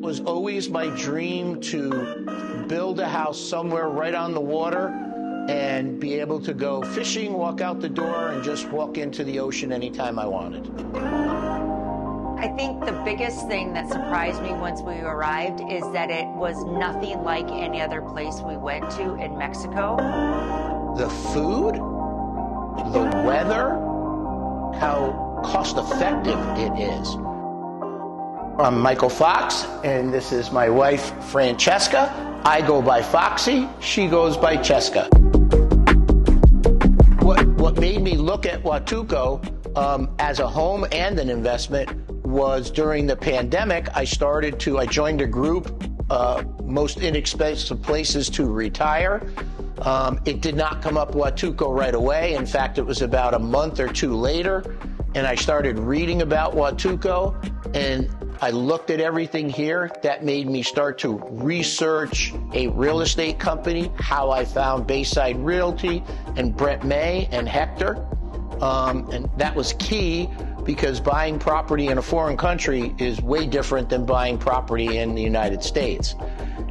was always my dream to build a house somewhere right on the water and be able to go fishing, walk out the door, and just walk into the ocean anytime I wanted. I think the biggest thing that surprised me once we arrived is that it was nothing like any other place we went to in Mexico. The food, the weather, how cost-effective it is. I'm Michael Fox, and this is my wife, Francesca. I go by Foxy, she goes by Cesca. What made me look at Huatulco as a home and an investment was during the pandemic. I joined a group, most inexpensive places to retire. It did not come up Huatulco right away. In fact, it was about a month or two later, and I started reading about Huatulco, and I looked at everything here. That made me start to research a real estate company, how I found Bayside Realty and Brett May and Hector. And that was key because buying property in a foreign country is way different than buying property in the United States.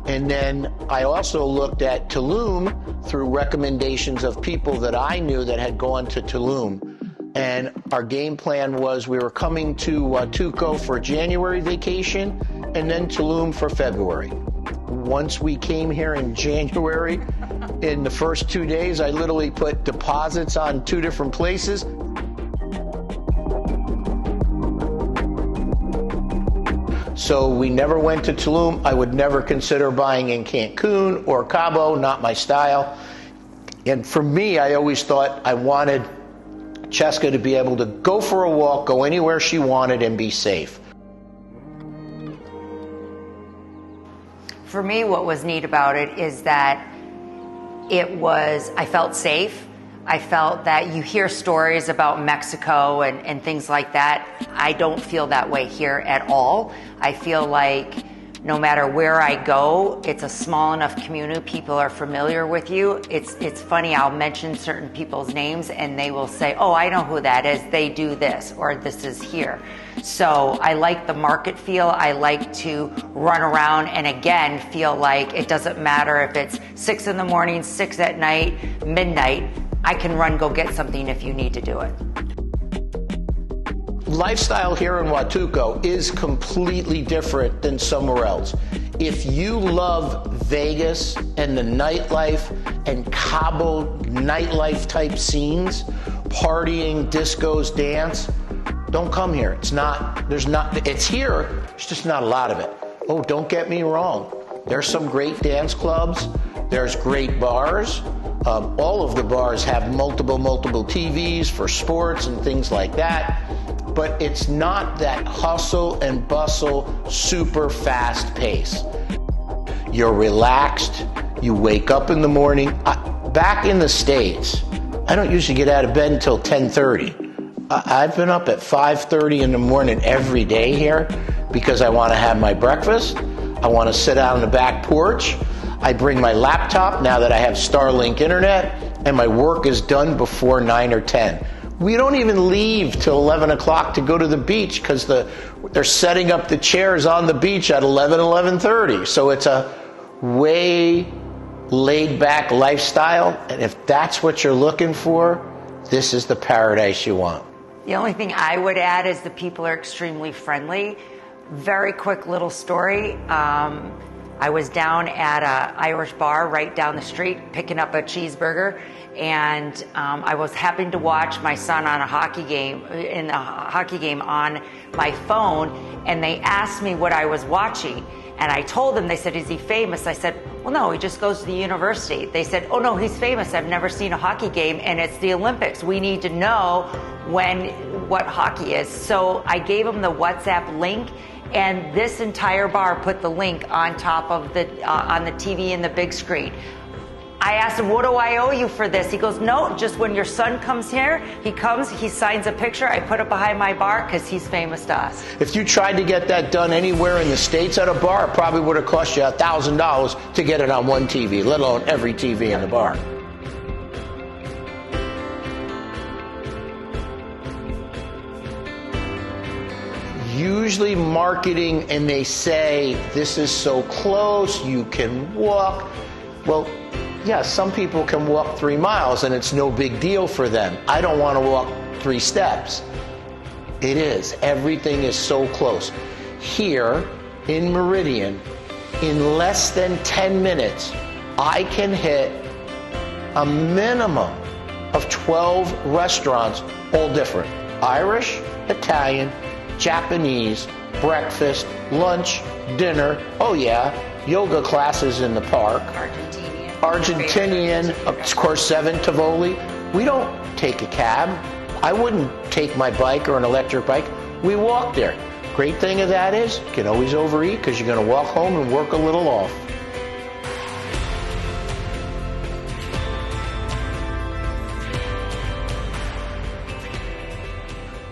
And then I also looked at Tulum through recommendations of people that I knew that had gone to Tulum. And our game plan was we were coming to Huatulco for January vacation and then Tulum for February. Once we came here in January, in the first 2 days, I literally put deposits on 2 different places. So we never went to Tulum. I would never consider buying in Cancun or Cabo, not my style. And for me, I always thought I wanted Cesca to be able to go for a walk, go anywhere she wanted, and be safe. For me, what was neat about it is that I felt safe. I felt that you hear stories about Mexico and things like that. I don't feel that way here at all. I feel like no matter where I go, it's a small enough community. People are familiar with you. It's funny, I'll mention certain people's names and they will say, oh, I know who that is. They do this, or this is here. So I like the market feel. I like to run around and again, feel like it doesn't matter if it's 6 in the morning, 6 at night, midnight, I can run, go get something if you need to do it. Lifestyle here in Huatulco is completely different than somewhere else. If you love Vegas and the nightlife and Cabo nightlife type scenes, partying, discos, dance, don't come here. It's here, there's just not a lot of it. Oh, don't get me wrong. There's some great dance clubs. There's great bars. All of the bars have multiple TVs for sports and things like that. But it's not that hustle and bustle, super fast pace. You're relaxed, you wake up in the morning. Back in the States, I don't usually get out of bed until 10:30. I've been up at 5:30 in the morning every day here because I want to have my breakfast. I want to sit out on the back porch. I bring my laptop now that I have Starlink internet, and my work is done before 9 or 10. We don't even leave till 11 o'clock to go to the beach because they're setting up the chairs on the beach at 11:30. So it's a way laid back lifestyle. And if that's what you're looking for, this is the paradise you want. The only thing I would add is the people are extremely friendly. Very quick little story. I was down at an Irish bar right down the street picking up a cheeseburger, and I was happening to watch my son on a hockey game on my phone, and they asked me what I was watching, and I told them. They said, is he famous? I said, well, no, he just goes to the university. They said, oh no, he's famous. I've never seen a hockey game, and it's the Olympics. We need to know what hockey is. So I gave them the WhatsApp link, and this entire bar put the link on top of on the TV in the big screen. I asked him, what do I owe you for this? He goes, no, just when your son comes here, he signs a picture, I put it behind my bar because he's famous to us. If you tried to get that done anywhere in the States at a bar, it probably would have cost you $1,000 to get it on one TV, let alone every TV in the bar. usually marketing and they say, this is so close, you can walk. Well, yeah, some people can walk 3 miles and it's no big deal for them. I don't want to walk 3 steps. It is. Everything is so close. Here in Meridian, in less than 10 minutes, I can hit a minimum of 12 restaurants, all different. Irish, Italian, Japanese, breakfast, lunch, dinner. Oh yeah, yoga classes in the park. Argentinian, of course, 7 Tivoli. We don't take a cab. I wouldn't take my bike or an electric bike. We walk there. Great thing of that is, you can always overeat because you're going to walk home and work a little off.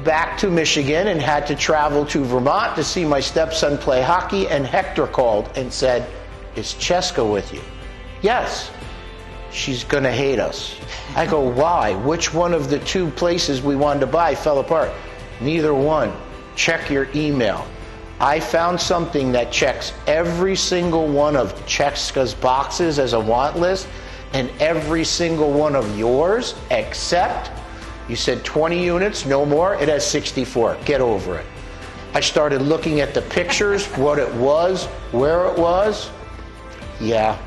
Back to Michigan and had to travel to Vermont to see my stepson play hockey, and Hector called and said, is Cesca with you? Yes. She's going to hate us. I go, why? Which one of the 2 places we wanted to buy fell apart? Neither one. Check your email. I found something that checks every single one of Cesca's boxes as a want list, and every single one of yours, except you said 20 units, no more. It has 64. Get over it. I started looking at the pictures, what it was, where it was. Yeah.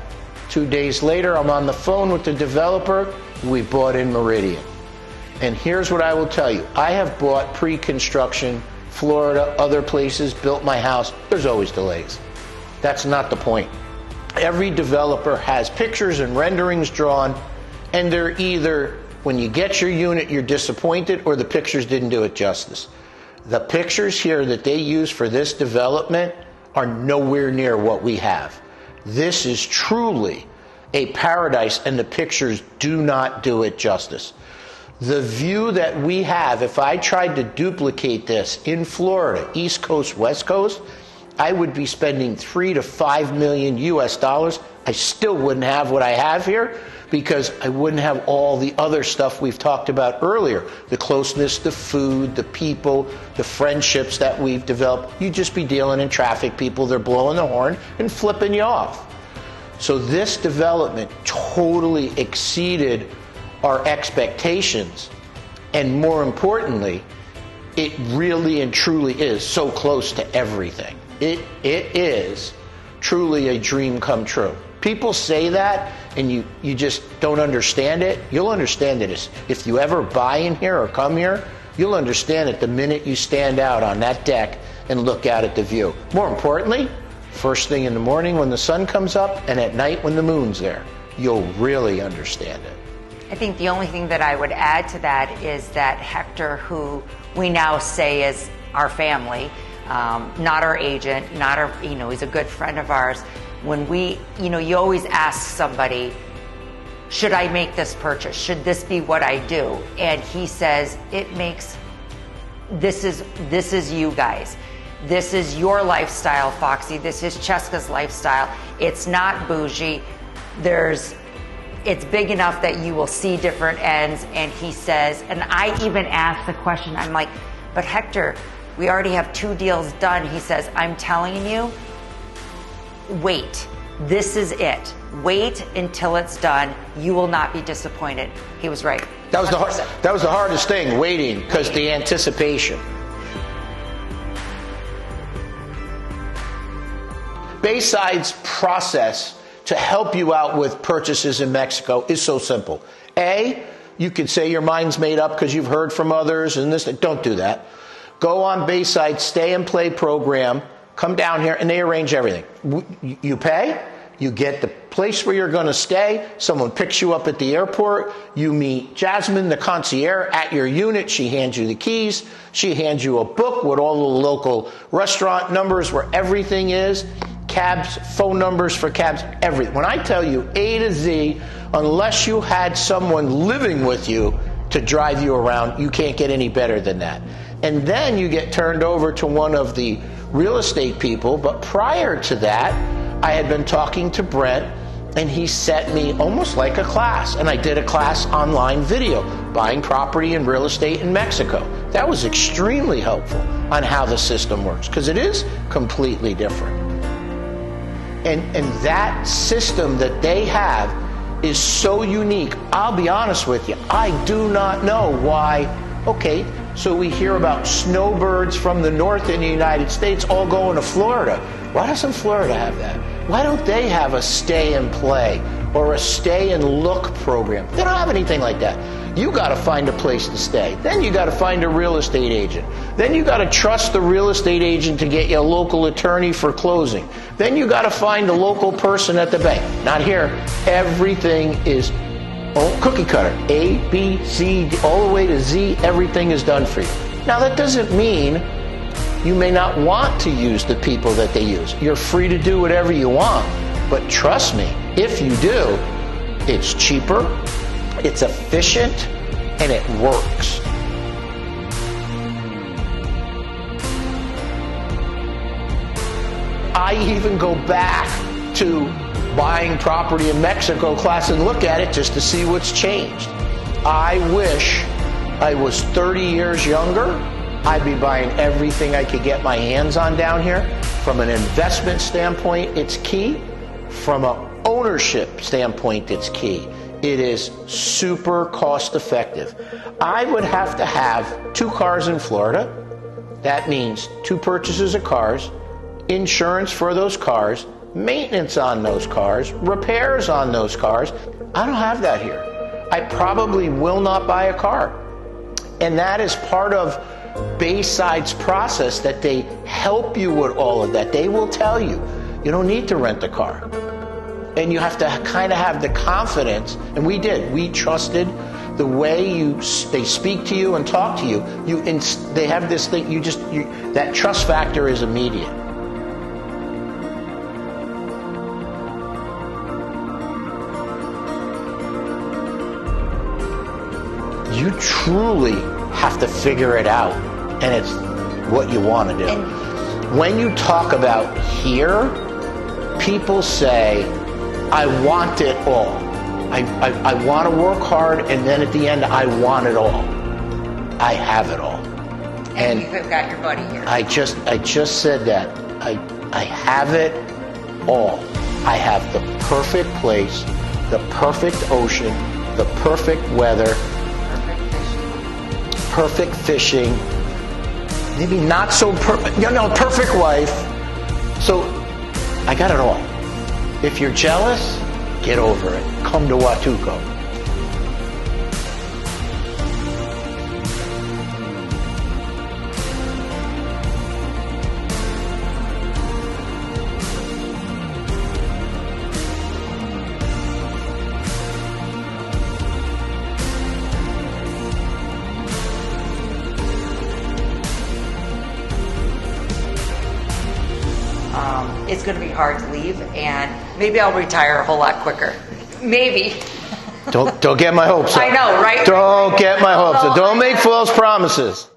2 days later, I'm on the phone with the developer. We bought in Meridian. And here's what I will tell you. I have bought pre-construction, Florida, other places, built my house. There's always delays. That's not the point. Every developer has pictures and renderings drawn, and they're either, when you get your unit, you're disappointed, or the pictures didn't do it justice. The pictures here that they use for this development are nowhere near what we have. This is truly a paradise, and the pictures do not do it justice. The view that we have, if I tried to duplicate this in Florida, East Coast, West Coast, I would be spending $3 to $5 million US dollars. I still wouldn't have what I have here because I wouldn't have all the other stuff we've talked about earlier. The closeness, the food, the people, the friendships that we've developed. You'd just be dealing in traffic, people, they're blowing the horn and flipping you off. So this development totally exceeded our expectations. And more importantly, it really and truly is so close to everything. It is truly a dream come true. People say that and you just don't understand it. You'll understand it if you ever buy in here or come here. You'll understand it the minute you stand out on that deck and look out at the view. More importantly, first thing in the morning when the sun comes up and at night when the moon's there. You'll really understand it. I think the only thing that I would add to that is that Hector, who we now say is our family, not our agent, not our, he's a good friend of ours. When we, you always ask somebody, should I make this purchase? Should this be what I do? And he says, this is you guys. This is your lifestyle, Foxy. This is Cesca's lifestyle. It's not bougie. It's big enough that you will see different ends. And he says, and I even asked the question, I'm like, but Hector, we already have 2 deals done. He says, I'm telling you, wait. This is it. Wait until it's done. You will not be disappointed. He was right. That was the hardest thing, waiting, because the anticipation. Bayside's process to help you out with purchases in Mexico is so simple. A, you could say your mind's made up because you've heard from others and this. Don't do that. Go on Bayside, stay and play program, come down here, and they arrange everything. You pay, you get the place where you're going to stay, someone picks you up at the airport, you meet Jasmine, the concierge, at your unit, she hands you the keys, she hands you a book with all the local restaurant numbers where everything is, cabs, phone numbers for cabs, everything. When I tell you A to Z, unless you had someone living with you to drive you around, you can't get any better than that. And then you get turned over to one of the real estate people. But prior to that, I had been talking to Brent, And he set me almost like a class. And I did a class online video, buying property and real estate in Mexico. That was extremely helpful on how the system works, because it is completely different. And that system that they have is so unique. I'll be honest with you, I do not know why. Okay, so we hear about snowbirds from the north in the United States all going to Florida. Why doesn't Florida have that? Why don't they have a stay and play or a stay and look program? They don't have anything like that. You got to find a place to stay. Then you got to find a real estate agent. Then you got to trust the real estate agent to get you a local attorney for closing. Then you got to find a local person at the bank. Not here. Everything is cookie cutter. A, B, C, D, all the way to Z, everything is done for you. Now that doesn't mean you may not want to use the people that they use. You're free to do whatever you want. But trust me, if you do, it's cheaper, it's efficient, and it works. I even go back to buying property in Mexico class and look at it just to see what's changed. I wish I was 30 years younger. I'd be buying everything I could get my hands on down here. From an investment standpoint, it's key. From an ownership standpoint, it's key. It is super cost effective. I would have to have 2 cars in Florida. That means 2 purchases of cars, insurance for those cars, maintenance on those cars, repairs on those cars. I don't have that here. I probably will not buy a car. And that is part of Bayside's process, that they help you with all of that. They will tell you, you don't need to rent a car. And you have to kind of have the confidence, and we did. We trusted the way they speak to you and talk to you. They have this thing, that trust factor is immediate. You truly have to figure it out, and it's what you want to do. When you talk about here, people say, I want it all. I want to work hard, and then at the end, I want it all. I have it all. And you've got your buddy here. I just said that. I have it all. I have the perfect place, the perfect ocean, the perfect weather, perfect fishing, maybe not so perfect wife. So I got it all. If you're jealous, get over it. Come to Huatulco. It's going to be hard to leave, and maybe I'll retire a whole lot quicker. Maybe. Don't get my hopes up. I know, right? Don't get my hopes up. Don't make false promises.